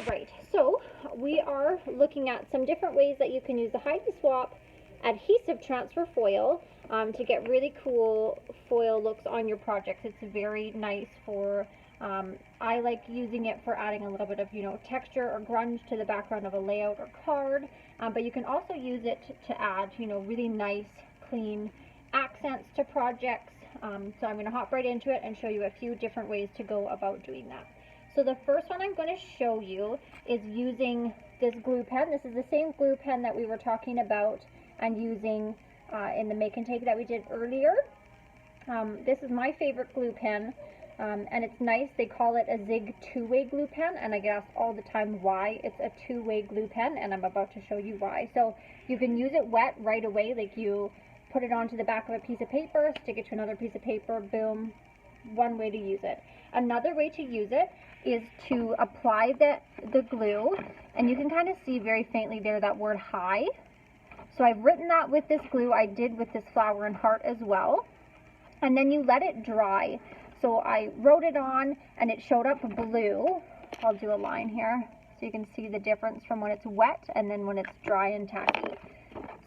Alright, so we are looking at some different ways that you can use the Hide and Swap adhesive transfer foil to get really cool foil looks on your projects. It's very nice for, I like using it for adding a little bit of, texture or grunge to the background of a layout or card, but you can also use it to add, really nice, clean accents to projects. So I'm going to hop right into it and show you a few different ways to go about doing that. So the first one I'm going to show you is using this glue pen. This is the same glue pen that we were talking about and using in the make and take that we did earlier. This is my favorite glue pen, and it's nice. They call it a Zig two-way glue pen, and I get asked all the time why it's a two-way glue pen, and I'm about to show you why. So you can use it wet right away, like you put it onto the back of a piece of paper, stick it to another piece of paper, boom. One way to use it. Another way to use it is to apply the glue, and you can kind of see very faintly there that word high. So I've written that with this glue. I did with this flower and heart as well. And then you let it dry. So I wrote it on and it showed up blue. I'll do a line here so you can see the difference from when it's wet and then when it's dry and tacky.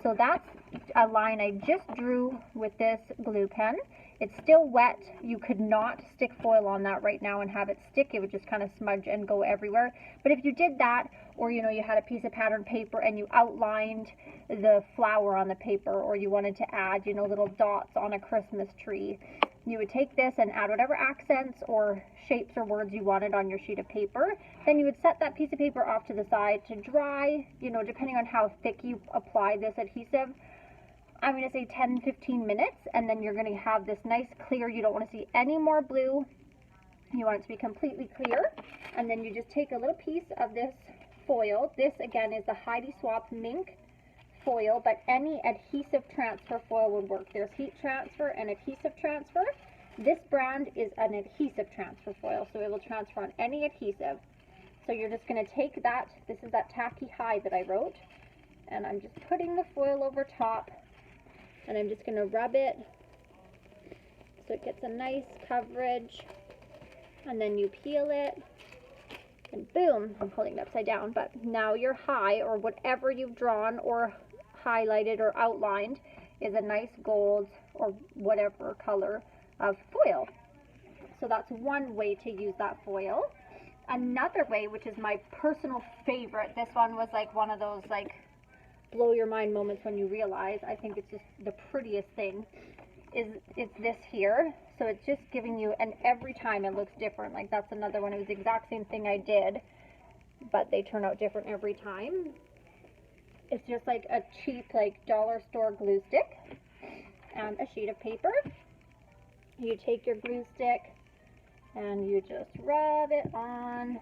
So that's a line I just drew with this glue pen. It's still wet. You could not stick foil on that right now and have it stick. It would just kind of smudge and go everywhere. But if you did that, or you had a piece of pattern paper and you outlined the flower on the paper, or you wanted to add, little dots on a Christmas tree, you would take this and add whatever accents or shapes or words you wanted on your sheet of paper. Then you would set that piece of paper off to the side to dry, depending on how thick you apply this adhesive. I'm going to say 10-15 minutes, and then you're going to have this nice clear. You don't want to see any more blue. You want it to be completely clear. And then you just take a little piece of this foil. This, again, is the Hide Swap Mink foil, but any adhesive transfer foil would work. There's heat transfer and adhesive transfer. This brand is an adhesive transfer foil, so it will transfer on any adhesive. So you're just going to take that. This is that tacky high that I wrote. And I'm just putting the foil over top. And I'm just going to rub it so it gets a nice coverage. And then you peel it. And boom, I'm holding it upside down. But now your high, or whatever you've drawn or highlighted or outlined, is a nice gold or whatever color of foil. So that's one way to use that foil. Another way, which is my personal favorite, this one was like one of those blow your mind moments when you realize, I think it's just the prettiest thing, it's this here. So it's just giving you, and every time it looks different. Like that's another one. It was the exact same thing I did, but they turn out different every time. It's just like a cheap dollar store glue stick and a sheet of paper. You take your glue stick and you just rub it on,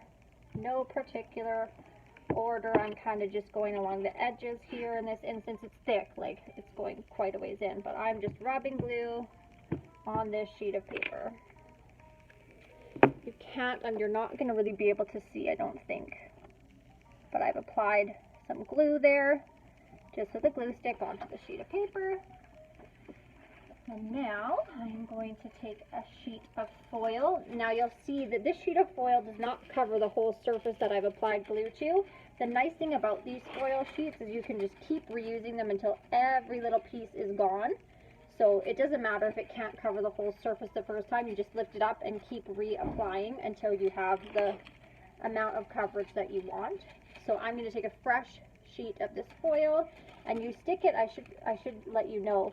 no particular order. I'm kind of just going along the edges here. In this instance, it's thick, it's going quite a ways in, but I'm just rubbing glue on this sheet of paper. You can't, and you're not going to really be able to see, I don't think, but I've applied some glue there just with a glue stick onto the sheet of paper. And now I'm going to take a sheet of foil. Now you'll see that this sheet of foil does not cover the whole surface that I've applied glue to. The nice thing about these foil sheets is you can just keep reusing them until every little piece is gone. So it doesn't matter if it can't cover the whole surface the first time. You just lift it up and keep reapplying until you have the amount of coverage that you want. So I'm going to take a fresh sheet of this foil, and you stick it, I should let you know,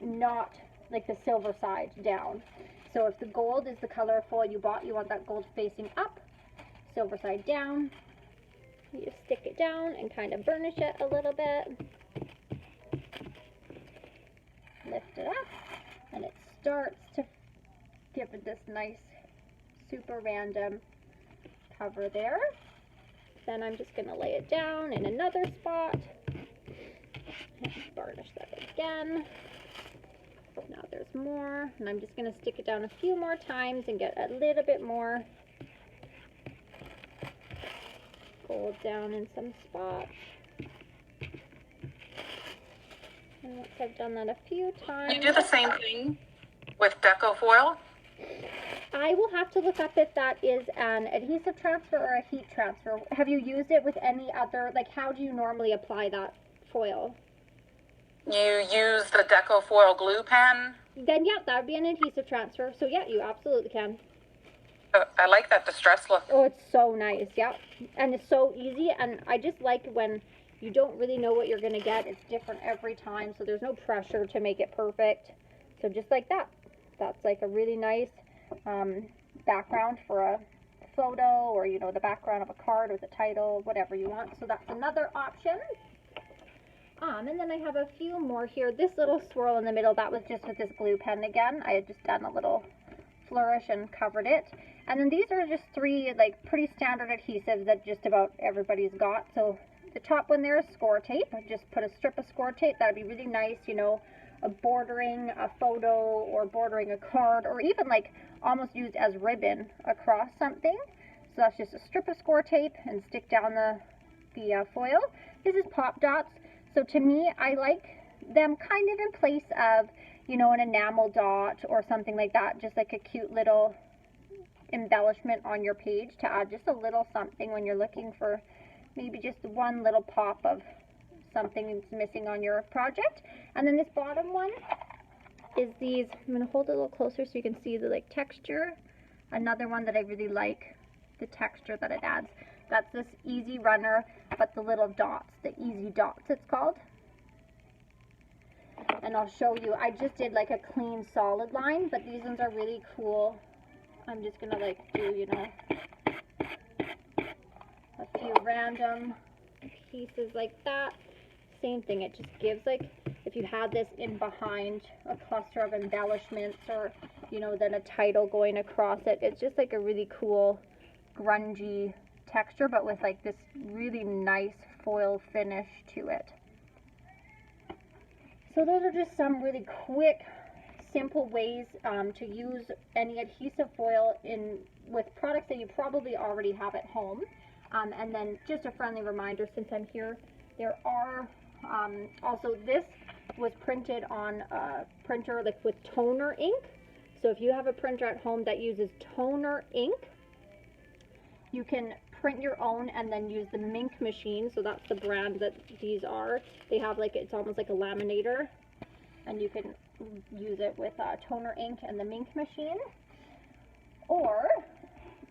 not like the silver side down. So if the gold is the color of foil you bought, you want that gold facing up, silver side down. You just stick it down and kind of burnish it a little bit. Lift it up, and it starts to give it this nice, super random cover there. Then I'm just going to lay it down in another spot. And burnish that again. Now there's more, and I'm just going to stick it down a few more times and get a little bit more gold down in some spots. And once I've done that a few times... You do the same thing with deco foil? I will have to look up if that is an adhesive transfer or a heat transfer. Have you used it with any other, like how do you normally apply that foil? You use the Deco foil glue pen? Then yeah, that would be an adhesive transfer. So yeah, you absolutely can. I like that distress look. Oh, it's so nice, yeah. And it's so easy, and I just like when you don't really know what you're going to get. It's different every time, so there's no pressure to make it perfect. So just like that. That's like a really nice background for a photo, or, you know, the background of a card with a title, whatever you want. So that's another option. And then I have a few more here. This little swirl in the middle, that was just with this glue pen again. I had just done a little flourish and covered it. And then these are just three like pretty standard adhesives that just about everybody's got. So the top one there is score tape. I just put a strip of score tape. That would be really nice, you know, bordering a photo or bordering a card, or even like almost used as ribbon across something. So that's just a strip of score tape and stick down the foil. This is pop dots. So to me, I like them kind of in place of, you know, an enamel dot or something like that. Just like a cute little embellishment on your page to add just a little something when you're looking for maybe just one little pop of something that's missing on your project. And then this bottom one is these, I'm going to hold it a little closer so you can see the like texture. Another one that I really like, the texture that it adds. That's this Easy Runner, but the little dots, the Easy Dots it's called. And I'll show you, I just did like a clean solid line, but these ones are really cool. I'm just gonna like do, you know, a few random pieces like that. Same thing, it just gives like, if you had this in behind a cluster of embellishments, or, you know, then a title going across it, it's just like a really cool grungy texture, but with like this really nice foil finish to it. So those are just some really quick, simple ways to use any adhesive foil with products that you probably already have at home. And then just a friendly reminder, since I'm here, there are also, this was printed on a printer like with toner ink. So if you have a printer at home that uses toner ink, you can print your own and then use the Mink machine. So that's the brand that these are. They have like, it's almost like a laminator, and you can use it with toner ink and the Mink machine. Or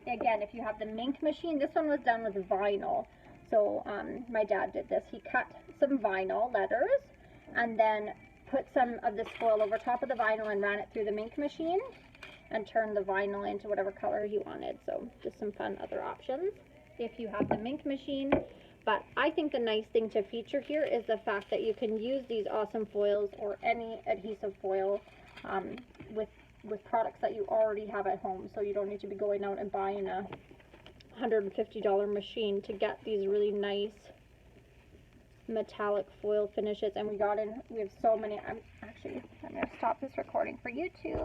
again, if you have the Mink machine, this one was done with vinyl. So my dad did this. He cut some vinyl letters and then put some of this foil over top of the vinyl and ran it through the Mink machine and turned the vinyl into whatever color he wanted. So just some fun other options if you have the Mink machine. But I think the nice thing to feature here is the fact that you can use these awesome foils or any adhesive foil with products that you already have at home. So you don't need to be going out and buying a $150 machine to get these really nice metallic foil finishes. And we have so many. I'm going to stop this recording for YouTube.